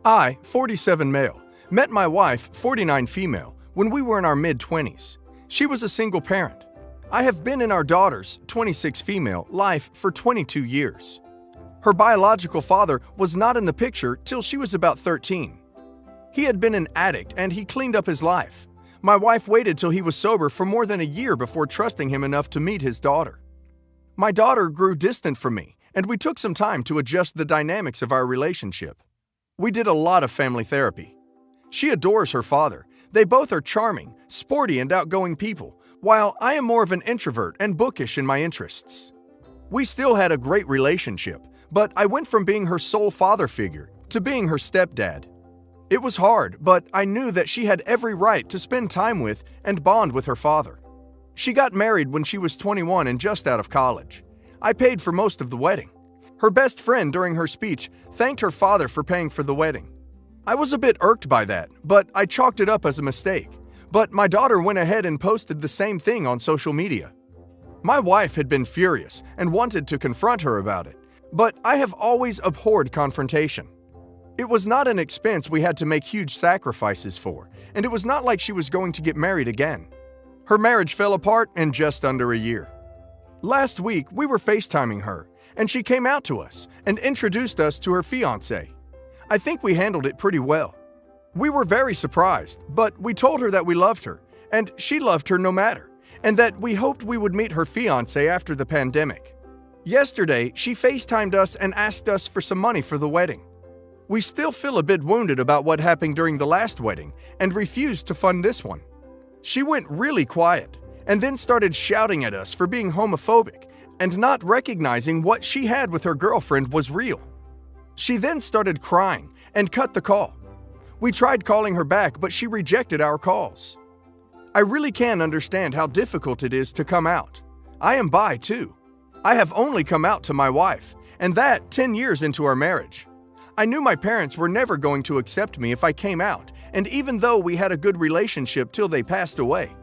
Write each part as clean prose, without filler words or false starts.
I, 47 male, met my wife, 49 female, when we were in our mid-20s. She was a single parent. I have been in our daughter's, 26 female, life for 22 years. Her biological father was not in the picture till she was about 13. He had been an addict and he cleaned up his life. My wife waited till he was sober for more than a year before trusting him enough to meet his daughter. My daughter grew distant from me, and we took some time to adjust the dynamics of our relationship. We did a lot of family therapy. She adores her father. They both are charming, sporty, and outgoing people, while I am more of an introvert and bookish in my interests. We still had a great relationship, but I went from being her sole father figure to being her stepdad. It was hard, but I knew that she had every right to spend time with and bond with her father. She got married when she was 21 and just out of college. I paid for most of the wedding. Her best friend during her speech thanked her father for paying for the wedding. I was a bit irked by that, but I chalked it up as a mistake. But my daughter went ahead and posted the same thing on social media. My wife had been furious and wanted to confront her about it, but I have always abhorred confrontation. It was not an expense we had to make huge sacrifices for, and it was not like she was going to get married again. Her marriage fell apart in just under a year. Last week, we were FaceTiming her, and she came out to us and introduced us to her fiancé. I think we handled it pretty well. We were very surprised, but we told her that we loved her, and she loved her no matter, and that we hoped we would meet her fiancé after the pandemic. Yesterday, she FaceTimed us and asked us for some money for the wedding. We still feel a bit wounded about what happened during the last wedding and refused to fund this one. She went really quiet and then started shouting at us for being homophobic and not recognizing what she had with her girlfriend was real. She then started crying and cut the call. We tried calling her back, but she rejected our calls. I really can understand how difficult it is to come out. I am bi too. I have only come out to my wife, and that 10 years into our marriage. I knew my parents were never going to accept me if I came out, and even though we had a good relationship till they passed away.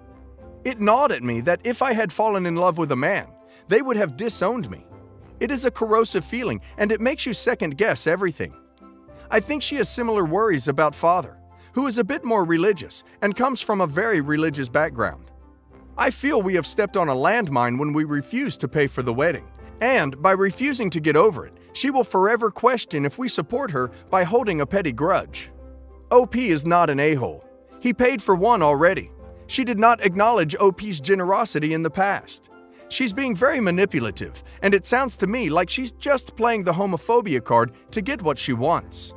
It gnawed at me that if I had fallen in love with a man, they would have disowned me. It is a corrosive feeling, and it makes you second-guess everything. I think she has similar worries about father, who is a bit more religious and comes from a very religious background. I feel we have stepped on a landmine when we refused to pay for the wedding, and by refusing to get over it, she will forever question if we support her by holding a petty grudge. OP is not an a-hole. He paid for one already. She did not acknowledge OP's generosity in the past. She's being very manipulative, and it sounds to me like she's just playing the homophobia card to get what she wants.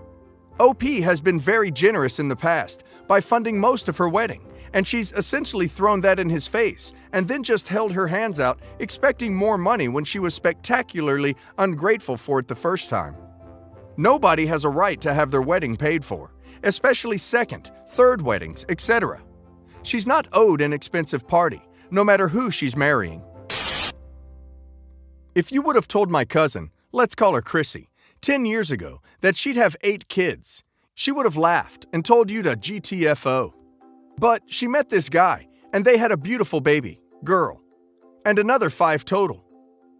OP has been very generous in the past by funding most of her wedding, and she's essentially thrown that in his face and then just held her hands out expecting more money when she was spectacularly ungrateful for it the first time. Nobody has a right to have their wedding paid for, especially second, third weddings, etc. She's not owed an expensive party, no matter who she's marrying. If you would have told my cousin, let's call her Chrissy, 10 years ago that she'd have 8 kids, she would have laughed and told you to GTFO. But she met this guy, and they had a beautiful baby, girl, and another 5 total.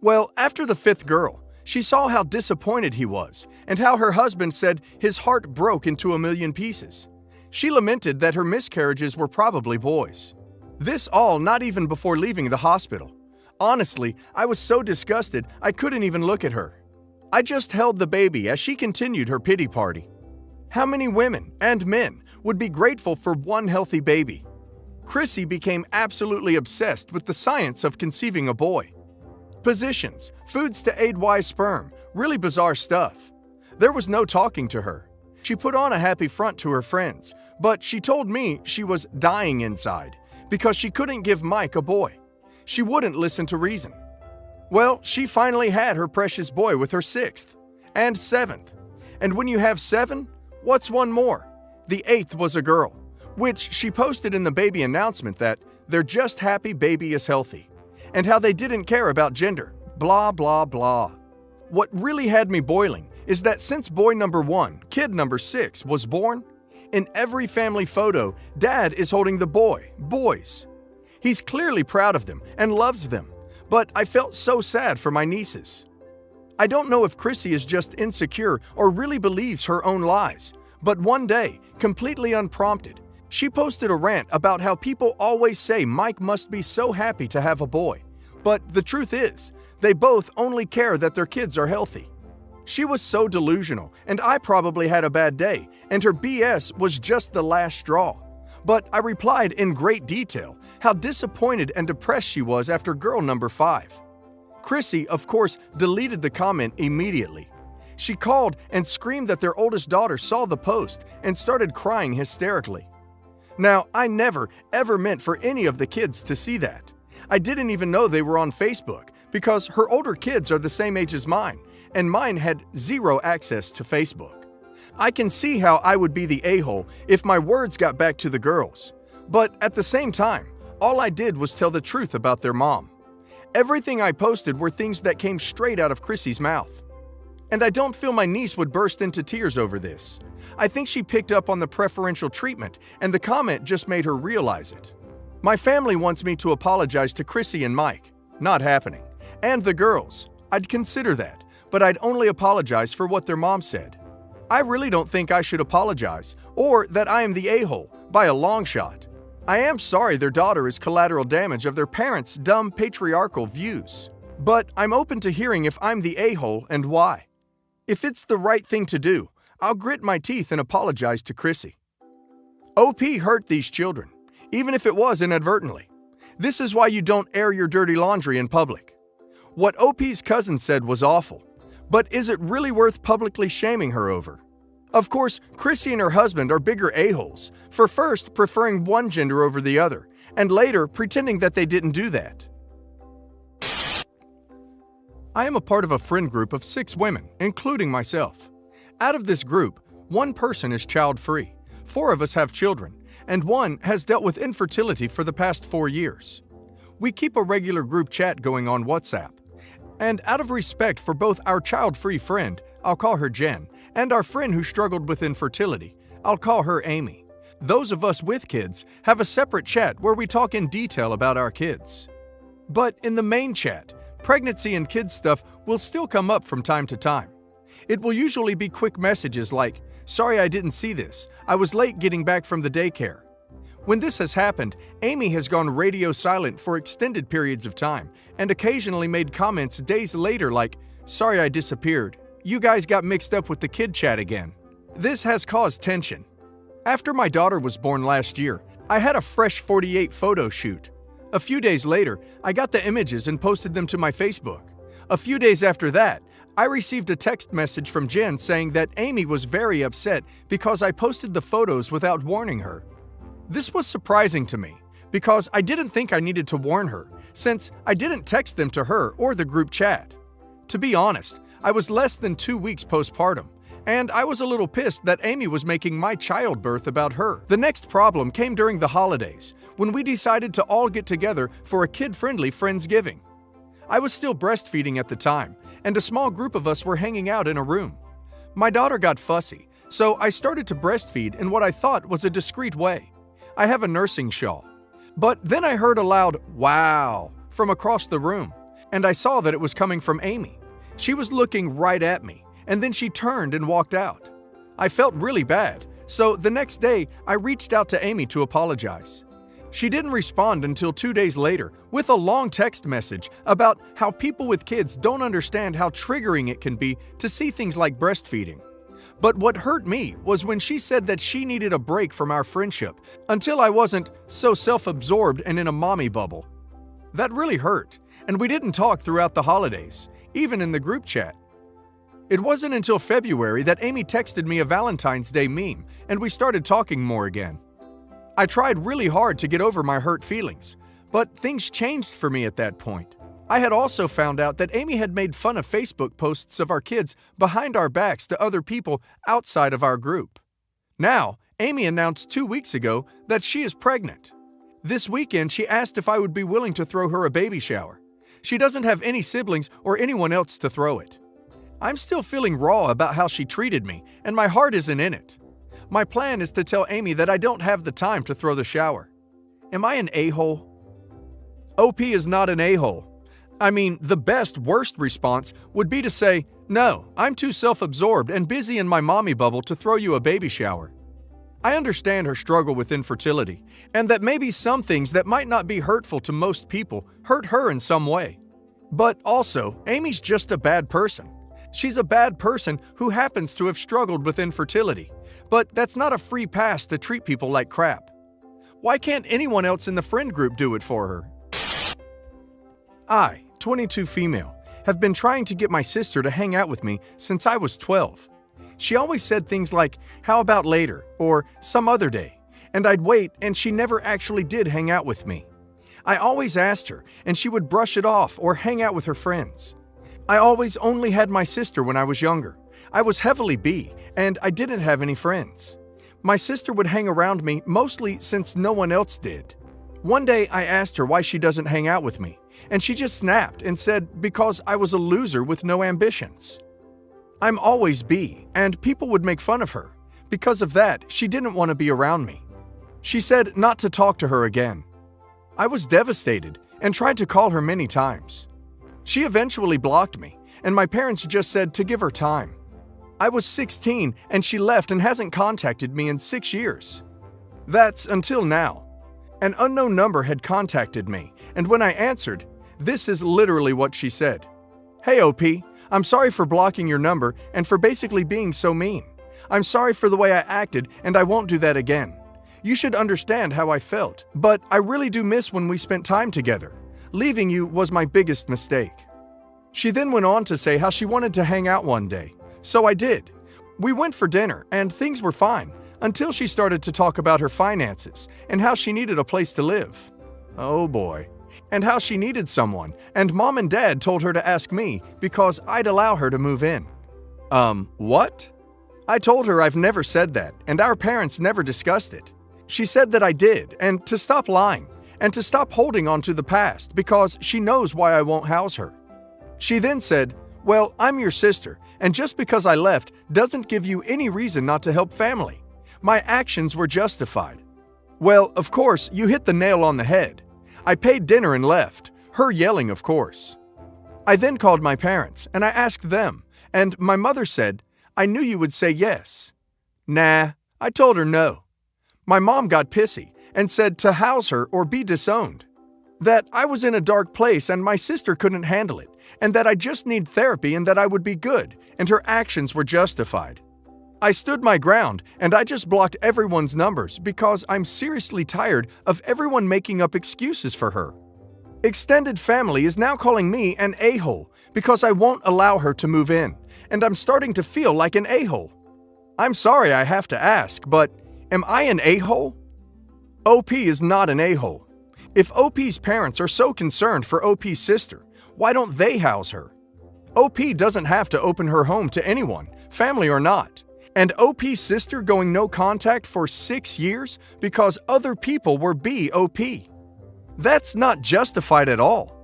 Well, after the 5th girl, she saw how disappointed he was and how her husband said his heart broke into a million pieces. She lamented that her miscarriages were probably boys. This all not even before leaving the hospital. Honestly, I was so disgusted I couldn't even look at her. I just held the baby as she continued her pity party. How many women and men would be grateful for one healthy baby? Chrissy became absolutely obsessed with the science of conceiving a boy. Positions, foods to aid Y sperm, really bizarre stuff. There was no talking to her. She put on a happy front to her friends, but she told me she was dying inside because she couldn't give Mike a boy. She wouldn't listen to reason. Well, she finally had her precious boy with her 6th and 7th. And when you have 7, what's one more? The 8th was a girl, which she posted in the baby announcement that they're just happy baby is healthy, and how they didn't care about gender, blah blah blah. What really had me boiling is that since boy number 1, kid number 6 was born, in every family photo, dad is holding the boys. He's clearly proud of them and loves them, but I felt so sad for my nieces. I don't know if Chrissy is just insecure or really believes her own lies, But one day, completely unprompted, she posted a rant about how people always say Mike must be so happy to have a boy. But the truth is, they both only care that their kids are healthy. She was so delusional, and I probably had a bad day, and her BS was just the last straw. But I replied in great detail how disappointed and depressed she was after girl number 5. Chrissy, of course, deleted the comment immediately. She called and screamed that their oldest daughter saw the post and started crying hysterically. Now, I never, ever meant for any of the kids to see that. I didn't even know they were on Facebook because her older kids are the same age as mine, and mine had zero access to Facebook. I can see how I would be the a-hole if my words got back to the girls. But at the same time, all I did was tell the truth about their mom. Everything I posted were things that came straight out of Chrissy's mouth. And I don't feel my niece would burst into tears over this. I think she picked up on the preferential treatment, and the comment just made her realize it. My family wants me to apologize to Chrissy and Mike. Not happening. And the girls. I'd consider that, but I'd only apologize for what their mom said. I really don't think I should apologize, or that I am the a-hole, by a long shot. I am sorry their daughter is collateral damage of their parents' dumb patriarchal views. But I'm open to hearing if I'm the a-hole and why. If it's the right thing to do, I'll grit my teeth and apologize to Chrissy. OP hurt these children, even if it was inadvertently. This is why you don't air your dirty laundry in public. What OP's cousin said was awful, but is it really worth publicly shaming her over? Of course, Chrissy and her husband are bigger a-holes for first preferring one gender over the other, and later pretending that they didn't do that. I am a part of a friend group of 6 women, including myself. Out of this group, 1 person is child-free, 4 of us have children, and 1 has dealt with infertility for the past 4 years. We keep a regular group chat going on WhatsApp. And out of respect for both our child-free friend, I'll call her Jen, and our friend who struggled with infertility, I'll call her Amy. Those of us with kids have a separate chat where we talk in detail about our kids. But in the main chat, pregnancy and kids stuff will still come up from time to time. It will usually be quick messages like, "Sorry I didn't see this. I was late getting back from the daycare." When this has happened, Amy has gone radio silent for extended periods of time and occasionally made comments days later like, "Sorry I disappeared. You guys got mixed up with the kid chat again." This has caused tension. After my daughter was born last year, I had a fresh 48 photo shoot. A few days later, I got the images and posted them to my Facebook. A few days after that, I received a text message from Jen saying that Amy was very upset because I posted the photos without warning her. This was surprising to me because I didn't think I needed to warn her since I didn't text them to her or the group chat. To be honest, I was less than 2 weeks postpartum, and I was a little pissed that Amy was making my childbirth about her. The next problem came during the holidays when we decided to all get together for a kid-friendly Friendsgiving. I was still breastfeeding at the time, and a small group of us were hanging out in a room. My daughter got fussy, so I started to breastfeed in what I thought was a discreet way. I have a nursing shawl. But then I heard a loud "wow" from across the room, and I saw that it was coming from Amy. She was looking right at me, and then she turned and walked out. I felt really bad, so the next day I reached out to Amy to apologize. She didn't respond until 2 days later with a long text message about how people with kids don't understand how triggering it can be to see things like breastfeeding. But what hurt me was when she said that she needed a break from our friendship until I wasn't so self-absorbed and in a mommy bubble. That really hurt, and we didn't talk throughout the holidays, even in the group chat. It wasn't until February that Amy texted me a Valentine's Day meme, and we started talking more again. I tried really hard to get over my hurt feelings, but things changed for me at that point. I had also found out that Amy had made fun of Facebook posts of our kids behind our backs to other people outside of our group. Now, Amy announced 2 weeks ago that she is pregnant. This weekend, she asked if I would be willing to throw her a baby shower. She doesn't have any siblings or anyone else to throw it. I'm still feeling raw about how she treated me, and my heart isn't in it. My plan is to tell Amy that I don't have the time to throw the shower. Am I an a-hole? OP is not an a-hole. I mean, the worst response would be to say, "No, I'm too self-absorbed and busy in my mommy bubble to throw you a baby shower." I understand her struggle with infertility, and that maybe some things that might not be hurtful to most people hurt her in some way. But also, Amy's just a bad person. She's a bad person who happens to have struggled with infertility, but that's not a free pass to treat people like crap. Why can't anyone else in the friend group do it for her? I, 22 female, have been trying to get my sister to hang out with me since I was 12. She always said things like, "How about later?" or "some other day," and I'd wait and she never actually did hang out with me. I always asked her and she would brush it off or hang out with her friends. I always only had my sister when I was younger. I was heavily bi and I didn't have any friends. My sister would hang around me mostly since no one else did. One day I asked her why she doesn't hang out with me, and she just snapped and said because I was a loser with no ambitions. I'm always bi, and people would make fun of her. Because of that, she didn't want to be around me. She said not to talk to her again. I was devastated and tried to call her many times. She eventually blocked me, and my parents just said to give her time. I was 16 and she left and hasn't contacted me in 6 years. That's until now. An unknown number had contacted me, and when I answered, this is literally what she said. "Hey OP, I'm sorry for blocking your number and for basically being so mean. I'm sorry for the way I acted and I won't do that again. You should understand how I felt, but I really do miss when we spent time together. Leaving you was my biggest mistake." She then went on to say how she wanted to hang out one day. So I did. We went for dinner and things were fine until she started to talk about her finances and how she needed a place to live. Oh boy. And how she needed someone, and mom and dad told her to ask me because I'd allow her to move in. What? I told her I've never said that, and our parents never discussed it. She said that I did, and to stop lying, and to stop holding on to the past because she knows why I won't house her. She then said, "Well, I'm your sister, and just because I left doesn't give you any reason not to help family. My actions were justified." Well, of course, you hit the nail on the head. I paid dinner and left, her yelling, of course. I then called my parents, and I asked them, and my mother said, "I knew you would say yes." Nah, I told her no. My mom got pissy and said to house her or be disowned. That I was in a dark place and my sister couldn't handle it, and that I just need therapy and that I would be good, and her actions were justified. I stood my ground, and I just blocked everyone's numbers because I'm seriously tired of everyone making up excuses for her. Extended family is now calling me an a-hole because I won't allow her to move in, and I'm starting to feel like an a-hole. I'm sorry I have to ask, but am I an a-hole? OP is not an a-hole. If OP's parents are so concerned for OP's sister, why don't they house her? OP doesn't have to open her home to anyone, family or not. And OP's sister going no contact for 6 years because other people were BOP. That's not justified at all.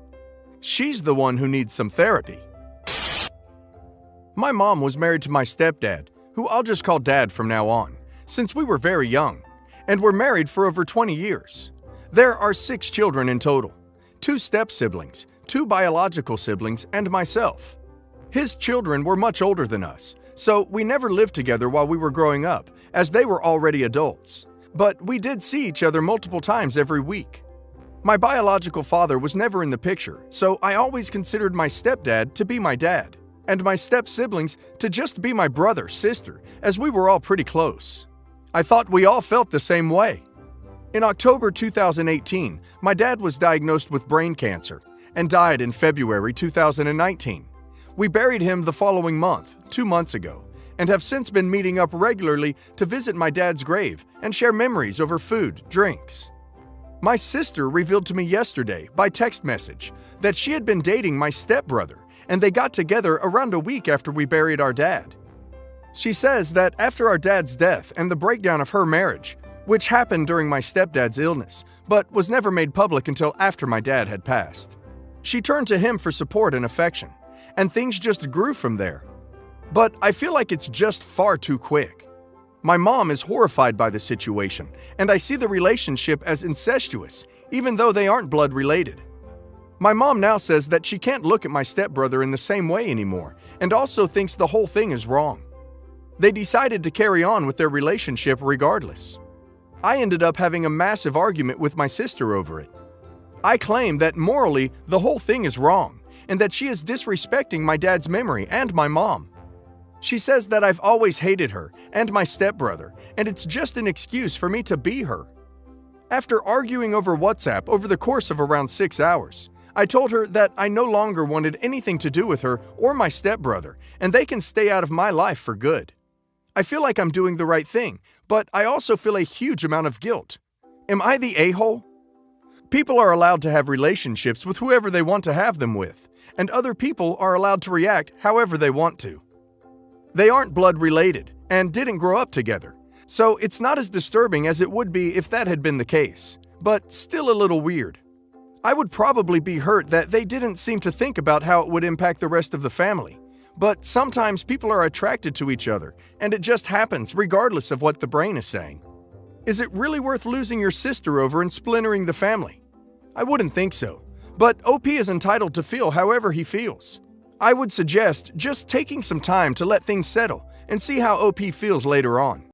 She's the one who needs some therapy. My mom was married to my stepdad, who I'll just call Dad from now on, since we were very young, and were married for over 20 years. There are 6 children in total, 2 step-siblings, 2 biological siblings, and myself. His children were much older than us, so we never lived together while we were growing up, as they were already adults. But we did see each other multiple times every week. My biological father was never in the picture, so I always considered my stepdad to be my dad, and my step-siblings to just be my brother, sister, as we were all pretty close. I thought we all felt the same way. In October 2018, my dad was diagnosed with brain cancer and died in February 2019. We buried him the following month, 2 months ago, and have since been meeting up regularly to visit my dad's grave and share memories over food, drinks. My sister revealed to me yesterday by text message that she had been dating my stepbrother, and they got together around a week after we buried our dad. She says that after our dad's death and the breakdown of her marriage, which happened during my stepdad's illness, but was never made public until after my dad had passed, she turned to him for support and affection, and things just grew from there. But I feel like it's just far too quick. My mom is horrified by the situation, and I see the relationship as incestuous, even though they aren't blood related. My mom now says that she can't look at my stepbrother in the same way anymore, and also thinks the whole thing is wrong. They decided to carry on with their relationship regardless. I ended up having a massive argument with my sister over it. I claim that morally the whole thing is wrong, and that she is disrespecting my dad's memory and my mom. She says that I've always hated her and my stepbrother, and it's just an excuse for me to be her. After arguing over WhatsApp over the course of around 6 hours, I told her that I no longer wanted anything to do with her or my stepbrother, and they can stay out of my life for good. I feel like I'm doing the right thing, but I also feel a huge amount of guilt. Am I the a-hole? People are allowed to have relationships with whoever they want to have them with, and other people are allowed to react however they want to. They aren't blood related and didn't grow up together, so it's not as disturbing as it would be if that had been the case, but still a little weird. I would probably be hurt that they didn't seem to think about how it would impact the rest of the family. But sometimes people are attracted to each other, and it just happens regardless of what the brain is saying. Is it really worth losing your sister over and splintering the family? I wouldn't think so, but OP is entitled to feel however he feels. I would suggest just taking some time to let things settle and see how OP feels later on.